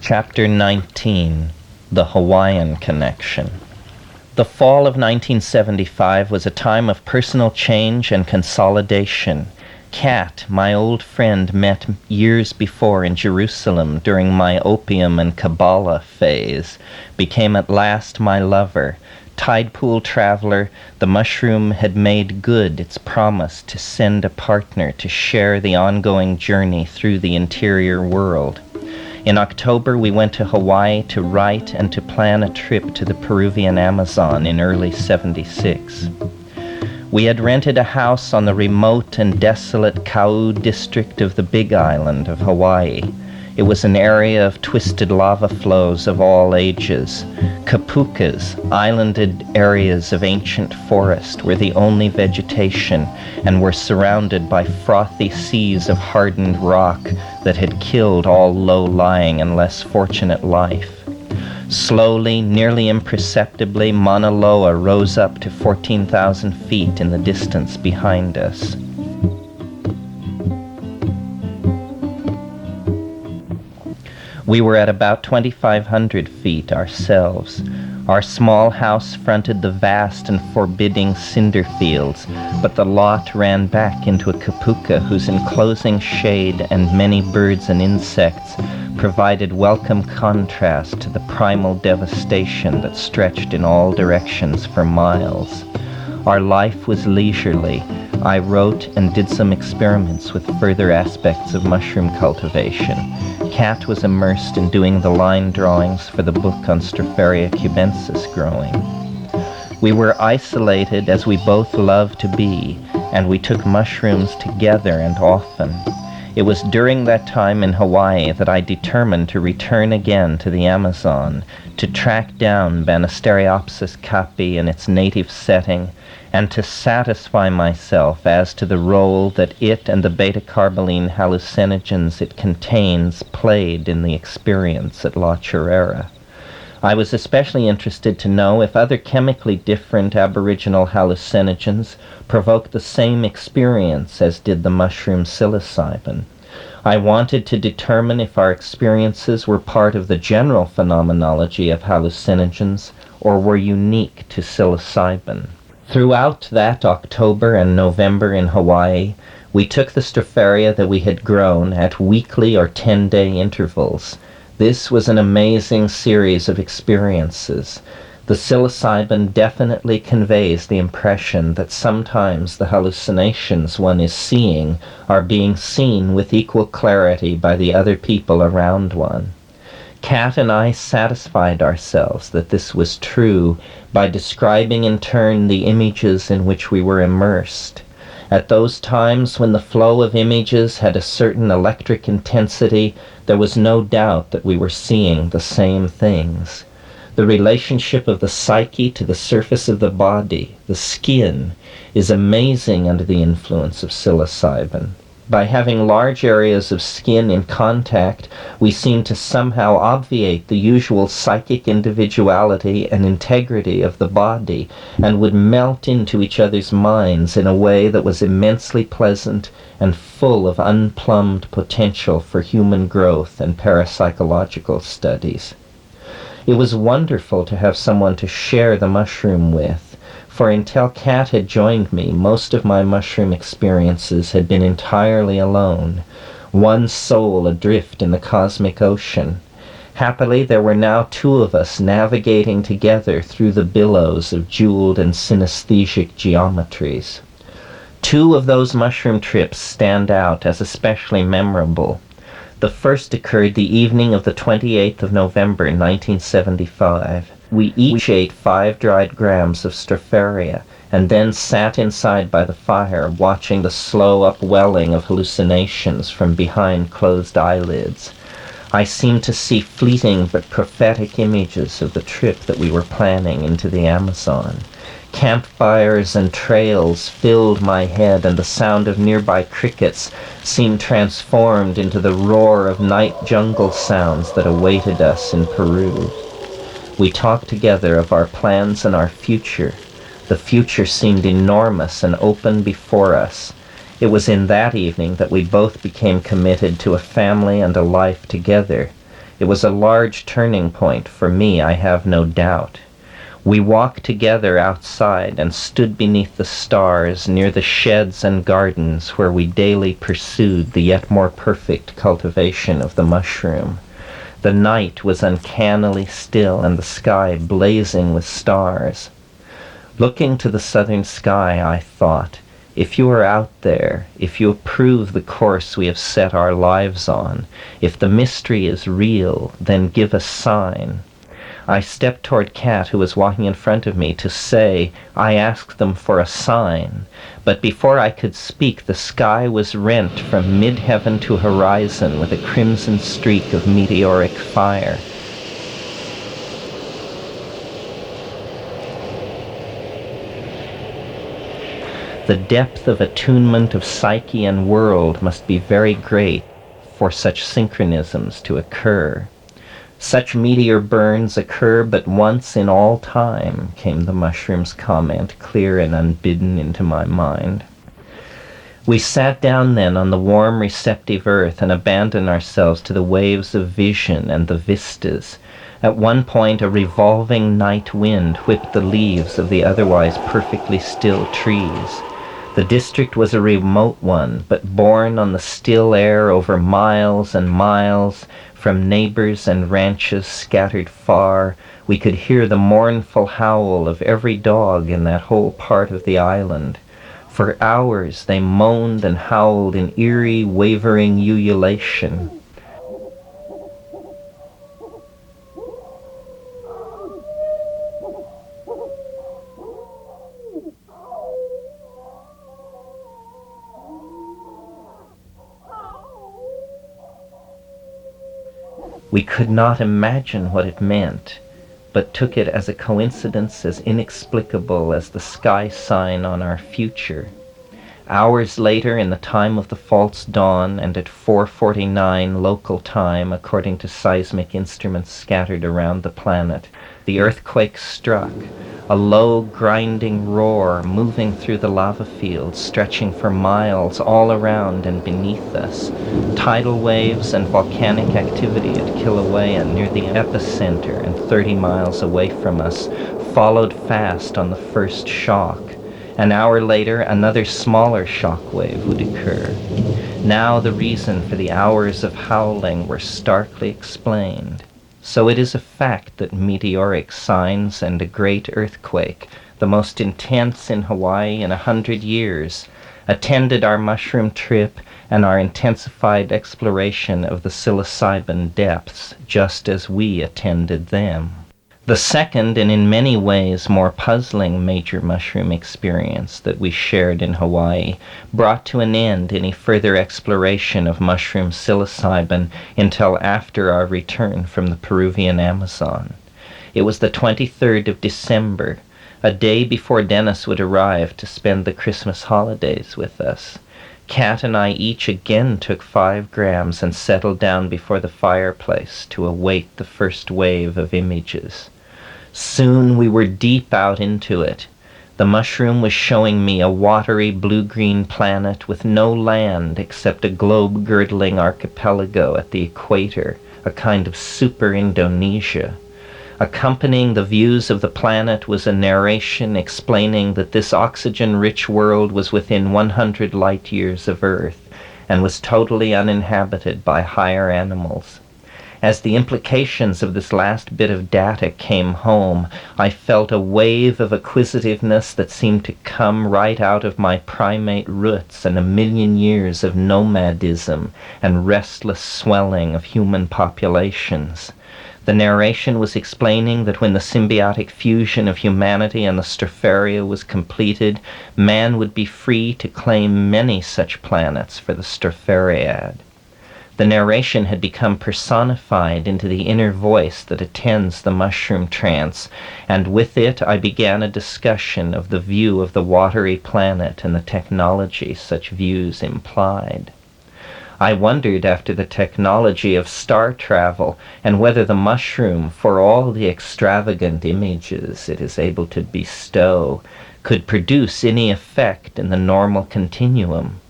Chapter 19, The Hawaiian Connection. The fall of 1975 was a time of personal change and consolidation. Kat, my old friend met years before in Jerusalem during my opium and Kabbalah phase, became at last my lover. Tide pool traveler, the mushroom had made good its promise to send a partner to share the ongoing journey through the interior world. In October, we went to Hawaii to write and to plan a trip to the Peruvian Amazon in early '76. We had rented a house on the remote and desolate Kau district of the Big Island of Hawaii. It was an area of twisted lava flows of all ages. Kapukas, islanded areas of ancient forest, were the only vegetation and were surrounded by frothy seas of hardened rock that had killed all low-lying and less fortunate life. Slowly, nearly imperceptibly, Mauna Loa rose up to 14,000 feet in the distance behind us. We were at about 2,500 feet ourselves. Our small house fronted the vast and forbidding cinder fields, but the lot ran back into a kapuka whose enclosing shade and many birds and insects provided welcome contrast to the primal devastation that stretched in all directions for miles. Our life was leisurely. I wrote and did some experiments with further aspects of mushroom cultivation. Kat was immersed in doing the line drawings for the book on Stropharia cubensis growing. We were isolated as we both loved to be, and we took mushrooms together and often. It was during that time in Hawaii that I determined to return again to the Amazon, to track down Banisteriopsis caapi in its native setting, and to satisfy myself as to the role that it and the beta-carboline hallucinogens it contains played in the experience at La Chorrera. I was especially interested to know if other chemically different aboriginal hallucinogens provoked the same experience as did the mushroom psilocybin. I wanted to determine if our experiences were part of the general phenomenology of hallucinogens or were unique to psilocybin. Throughout that October and November in Hawaii, we took the Stropharia that we had grown at weekly or 10-day intervals. This was an amazing series of experiences. The psilocybin definitely conveys the impression that sometimes the hallucinations one is seeing are being seen with equal clarity by the other people around one. Kat and I satisfied ourselves that this was true by describing in turn the images in which we were immersed. At those times when the flow of images had a certain electric intensity, there was no doubt that we were seeing the same things. The relationship of the psyche to the surface of the body, the skin, is amazing under the influence of psilocybin. By having large areas of skin in contact, we seem to somehow obviate the usual psychic individuality and integrity of the body, and would melt into each other's minds in a way that was immensely pleasant and full of unplumbed potential for human growth and parapsychological studies. It was wonderful to have someone to share the mushroom with, for until Kat had joined me, most of my mushroom experiences had been entirely alone, one soul adrift in the cosmic ocean. Happily, there were now two of us navigating together through the billows of jeweled and synesthesic geometries. Two of those mushroom trips stand out as especially memorable. The first occurred the evening of the 28th of November, 1975. We each ate 5 dried grams of Stropharia, and then sat inside by the fire, watching the slow upwelling of hallucinations from behind closed eyelids. I seemed to see fleeting but prophetic images of the trip that we were planning into the Amazon. Campfires and trails filled my head, and the sound of nearby crickets seemed transformed into the roar of night jungle sounds that awaited us in Peru. We talked together of our plans and our future. The future seemed enormous and open before us. It was in that evening that we both became committed to a family and a life together. It was a large turning point for me, I have no doubt. We walked together outside and stood beneath the stars near the sheds and gardens where we daily pursued the yet more perfect cultivation of the mushroom. The night was uncannily still and the sky blazing with stars. Looking to the southern sky, I thought, if you are out there, if you approve the course we have set our lives on, if the mystery is real, then give a sign. I stepped toward Kat, who was walking in front of me, to say I asked them for a sign, but before I could speak, the sky was rent from mid-heaven to horizon with a crimson streak of meteoric fire. The depth of attunement of psyche and world must be very great for such synchronisms to occur. Such meteor burns occur but once in all time, came the mushroom's comment, clear and unbidden, into my mind. We sat down then on the warm, receptive earth and abandoned ourselves to the waves of vision and the vistas. At one point a revolving night wind whipped the leaves of the otherwise perfectly still trees. The district was a remote one, but borne on the still air over miles and miles, from neighbors and ranches scattered far, we could hear the mournful howl of every dog in that whole part of the island. For hours they moaned and howled in eerie, wavering ululation. We could not imagine what it meant, but took it as a coincidence as inexplicable as the sky sign on our future. Hours later, in the time of the false dawn, and at 4:49 local time, according to seismic instruments scattered around the planet, the earthquake struck, a low, grinding roar moving through the lava fields, stretching for miles all around and beneath us. Tidal waves and volcanic activity at Kilauea near the epicenter and 30 miles away from us followed fast on the first shock. An hour later, another smaller shock wave would occur. Now the reason for the hours of howling were starkly explained. So it is a fact that meteoric signs and a great earthquake, the most intense in Hawaii in 100 years, attended our mushroom trip and our intensified exploration of the psilocybin depths, just as we attended them. The second, and in many ways more puzzling major mushroom experience that we shared in Hawaii, brought to an end any further exploration of mushroom psilocybin until after our return from the Peruvian Amazon. It was the 23rd of December, a day before Dennis would arrive to spend the Christmas holidays with us. Kat and I each again took 5 grams and settled down before the fireplace to await the first wave of images. Soon we were deep out into it. The mushroom was showing me a watery blue-green planet with no land except a globe-girdling archipelago at the equator, a kind of super Indonesia. Accompanying the views of the planet was a narration explaining that this oxygen-rich world was within 100 light-years of Earth and was totally uninhabited by higher animals. As the implications of this last bit of data came home, I felt a wave of acquisitiveness that seemed to come right out of my primate roots and a million years of nomadism and restless swelling of human populations. The narration was explaining that when the symbiotic fusion of humanity and the Stropharia was completed, man would be free to claim many such planets for the Strophariad. The narration had become personified into the inner voice that attends the mushroom trance, and with it I began a discussion of the view of the watery planet and the technology such views implied. I wondered after the technology of star travel and whether the mushroom, for all the extravagant images it is able to bestow, could produce any effect in the normal continuum.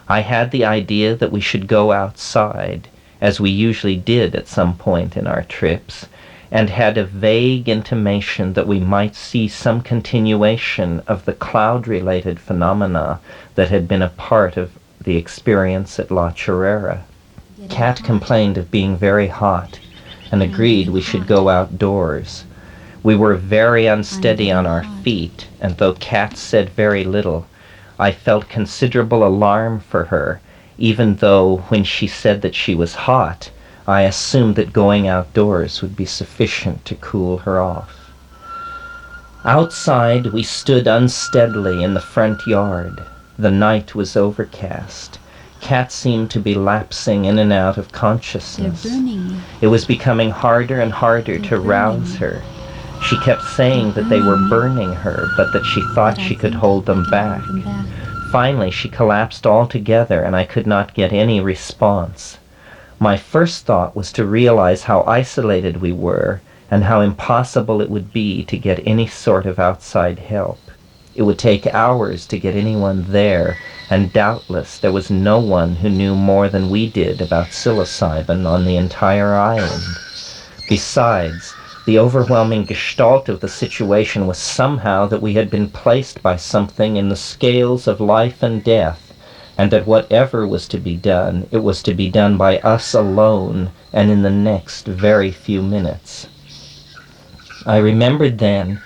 I had the idea that we should go outside, as we usually did at some point in our trips, and had a vague intimation that we might see some continuation of the cloud-related phenomena that had been a part of the experience at La Chorrera. Cat complained of being very hot and agreed we should go outdoors. We were very unsteady on our feet, and though Cat said very little, I felt considerable alarm for her, even though when she said that she was hot, I assumed that going outdoors would be sufficient to cool her off. Outside, we stood unsteadily in the front yard. The night was overcast. Cat seemed to be lapsing in and out of consciousness. It was becoming harder and harder to rouse her. She kept saying that they were burning her, but that she thought she could hold them back. Finally, she collapsed altogether, and I could not get any response. My first thought was to realize how isolated we were, and how impossible it would be to get any sort of outside help. It would take hours to get anyone there, and doubtless there was no one who knew more than we did about psilocybin on the entire island. Besides, the overwhelming gestalt of the situation was somehow that we had been placed by something in the scales of life and death, and that whatever was to be done, it was to be done by us alone, and in the next very few minutes. I remembered then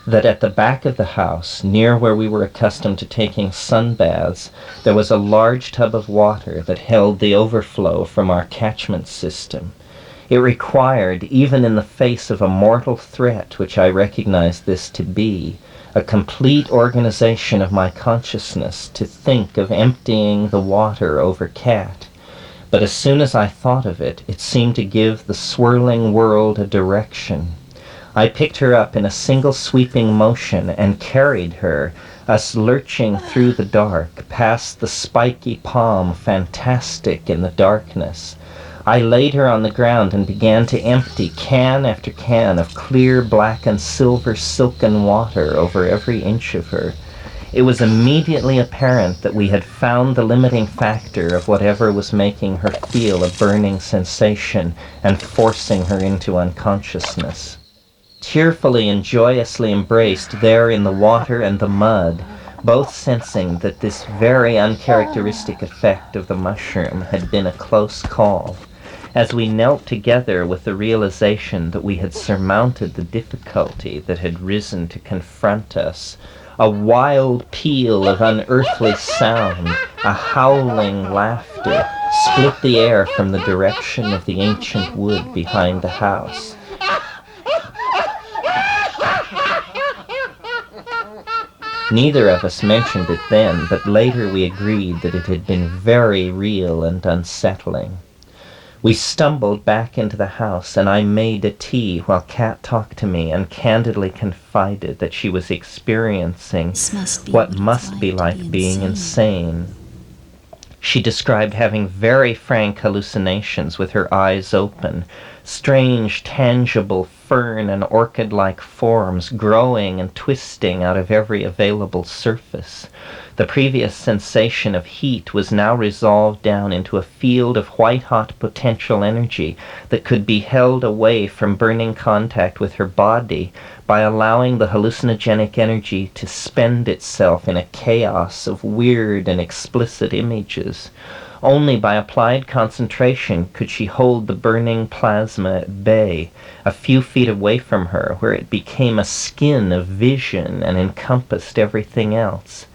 that at the back of the house, near where we were accustomed to taking sunbaths, there was a large tub of water that held the overflow from our catchment system. It required, even in the face of a mortal threat, which I recognized this to be, a complete organization of my consciousness to think of emptying the water over Cat. But as soon as I thought of it, it seemed to give the swirling world a direction. I picked her up in a single sweeping motion and carried her, us lurching through the dark, past the spiky palm, fantastic in the darkness. I laid her on the ground and began to empty can after can of clear black and silver silken water over every inch of her. It was immediately apparent that we had found the limiting factor of whatever was making her feel a burning sensation and forcing her into unconsciousness. Tearfully and joyously embraced there in the water and the mud, both sensing that this very uncharacteristic effect of the mushroom had been a close call. As we knelt together with the realization that we had surmounted the difficulty that had risen to confront us, a wild peal of unearthly sound, a howling laughter, split the air from the direction of the ancient wood behind the house. Neither of us mentioned it then, but later we agreed that it had been very real and unsettling. We stumbled back into the house, and I made a tea while Cat talked to me and candidly confided that she was experiencing what must be like being insane. She described having very frank hallucinations with her eyes open, strange, tangible fern and orchid-like forms growing and twisting out of every available surface. The previous sensation of heat was now resolved down into a field of white-hot potential energy that could be held away from burning contact with her body by allowing the hallucinogenic energy to spend itself in a chaos of weird and explicit images. Only by applied concentration could she hold the burning plasma at bay, a few feet away from her, where it became a skin of vision and encompassed everything else.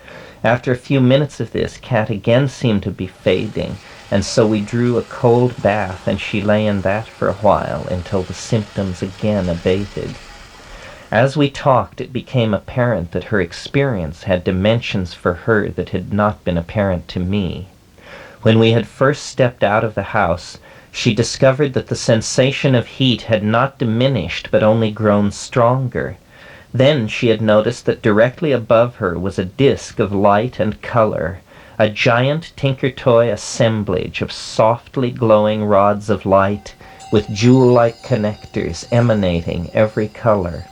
After a few minutes of this, Cat again seemed to be fading, and so we drew a cold bath, and she lay in that for a while until the symptoms again abated. As we talked, it became apparent that her experience had dimensions for her that had not been apparent to me. When we had first stepped out of the house, she discovered that the sensation of heat had not diminished but only grown stronger. Then she had noticed that directly above her was a disk of light and color, a giant tinker-toy assemblage of softly glowing rods of light with jewel-like connectors emanating every color.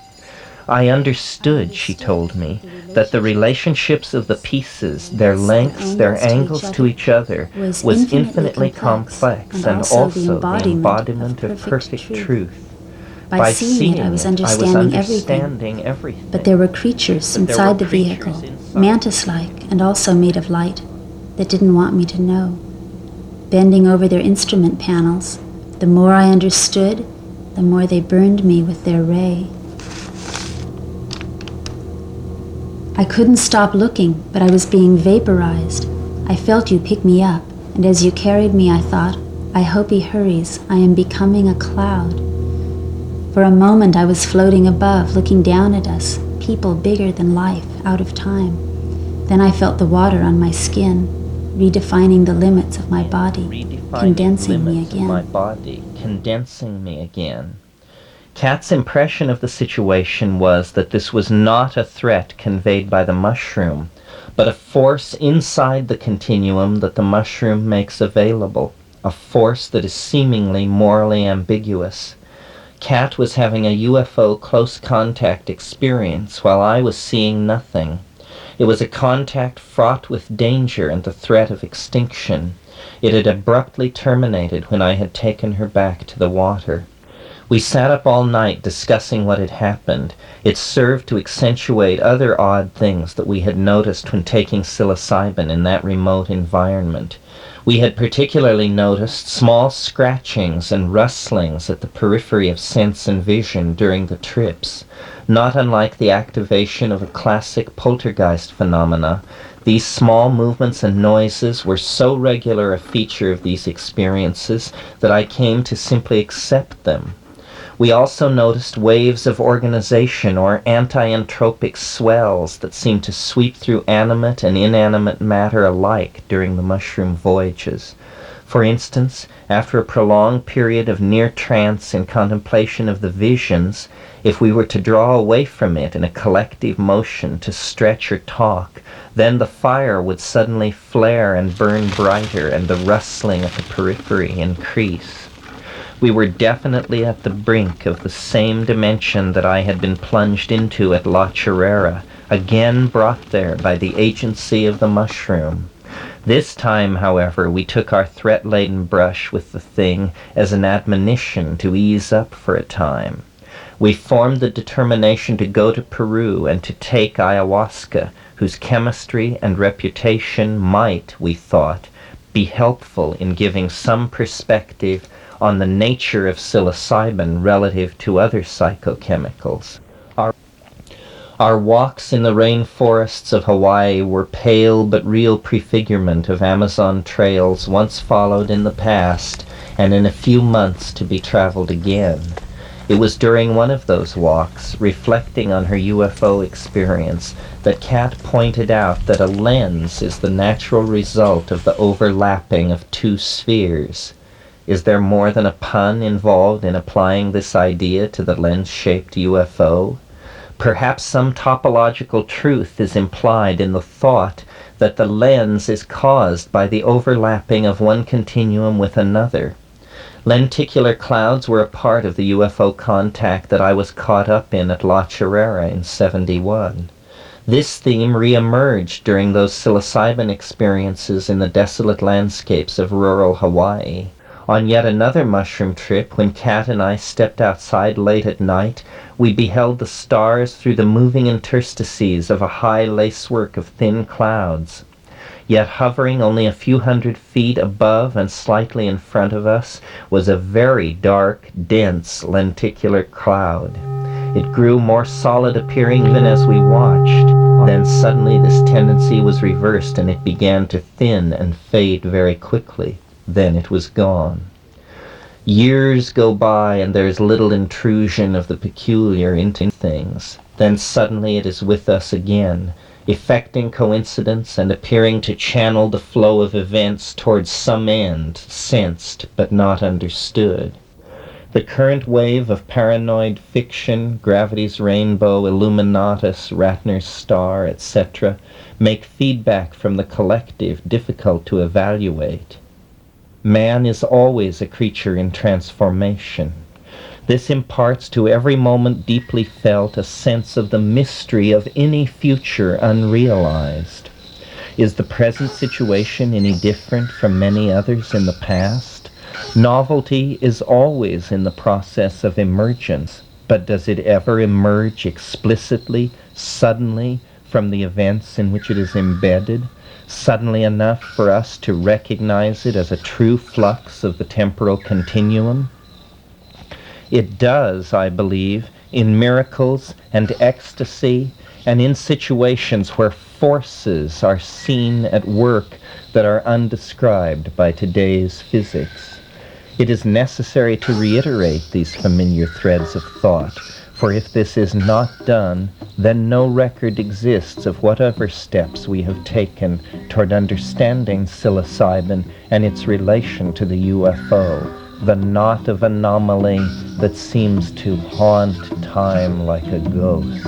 I understood, she told me, that the relationships of the pieces, their lengths, their angles to each other, was infinitely complex and also the embodiment of perfect truth. By seeing it, I was understanding everything. But there were creatures inside the vehicle, mantis-like and also made of light, that didn't want me to know. Bending over their instrument panels, the more I understood, the more they burned me with their ray. I couldn't stop looking, but I was being vaporized. I felt you pick me up, and as you carried me, I thought, I hope he hurries. I am becoming a cloud. For a moment, I was floating above, looking down at us, people bigger than life, out of time. Then I felt the water on my skin, redefining the limits of my body, condensing me again. Kat's impression of the situation was that this was not a threat conveyed by the mushroom, but a force inside the continuum that the mushroom makes available, a force that is seemingly morally ambiguous. Kat was having a UFO close contact experience while I was seeing nothing. It was a contact fraught with danger and the threat of extinction. It had abruptly terminated when I had taken her back to the water. We sat up all night discussing what had happened. It served to accentuate other odd things that we had noticed when taking psilocybin in that remote environment. We had particularly noticed small scratchings and rustlings at the periphery of sense and vision during the trips. Not unlike the activation of a classic poltergeist phenomena, these small movements and noises were so regular a feature of these experiences that I came to simply accept them. We also noticed waves of organization or anti-entropic swells that seemed to sweep through animate and inanimate matter alike during the mushroom voyages. For instance, after a prolonged period of near trance in contemplation of the visions, if we were to draw away from it in a collective motion to stretch or talk, then the fire would suddenly flare and burn brighter and the rustling at the periphery increase. We were definitely at the brink of the same dimension that I had been plunged into at La Chorrera, again brought there by the agency of the mushroom. This time, however, we took our threat-laden brush with the thing as an admonition to ease up for a time. We formed the determination to go to Peru and to take ayahuasca, whose chemistry and reputation might, we thought, be helpful in giving some perspective on the nature of psilocybin relative to other psychochemicals. Our walks in the rainforests of Hawaii were pale but real prefigurement of Amazon trails once followed in the past and in a few months to be traveled again. It was during one of those walks, reflecting on her UFO experience, that Kat pointed out that a lens is the natural result of the overlapping of two spheres. Is there more than a pun involved in applying this idea to the lens-shaped UFO? Perhaps some topological truth is implied in the thought that the lens is caused by the overlapping of one continuum with another. Lenticular clouds were a part of the UFO contact that I was caught up in at La Chorrera in '71. This theme re-emerged during those psilocybin experiences in the desolate landscapes of rural Hawaii. On yet another mushroom trip, when Kat and I stepped outside late at night, we beheld the stars through the moving interstices of a high lacework of thin clouds. Yet hovering only a few hundred feet above and slightly in front of us was a very dark, dense lenticular cloud. It grew more solid appearing even as we watched. Then suddenly this tendency was reversed and it began to thin and fade very quickly. Then it was gone. Years go by and there is little intrusion of the peculiar into things. Then suddenly it is with us again, effecting coincidence and appearing to channel the flow of events towards some end, sensed but not understood. The current wave of paranoid fiction, Gravity's Rainbow, Illuminatus, Ratner's Star, etc., make feedback from the collective difficult to evaluate. Man is always a creature in transformation. This imparts to every moment deeply felt a sense of the mystery of any future unrealized. Is the present situation any different from many others in the past? Novelty is always in the process of emergence, but does it ever emerge explicitly, suddenly, from the events in which it is embedded, suddenly enough for us to recognize it as a true flux of the temporal continuum? It does, I believe, in miracles and ecstasy, and in situations where forces are seen at work that are undescribed by today's physics. It is necessary to reiterate these familiar threads of thought, for if this is not done, then no record exists of whatever steps we have taken toward understanding psilocybin and its relation to the UFO, the knot of anomaly that seems to haunt time like a ghost.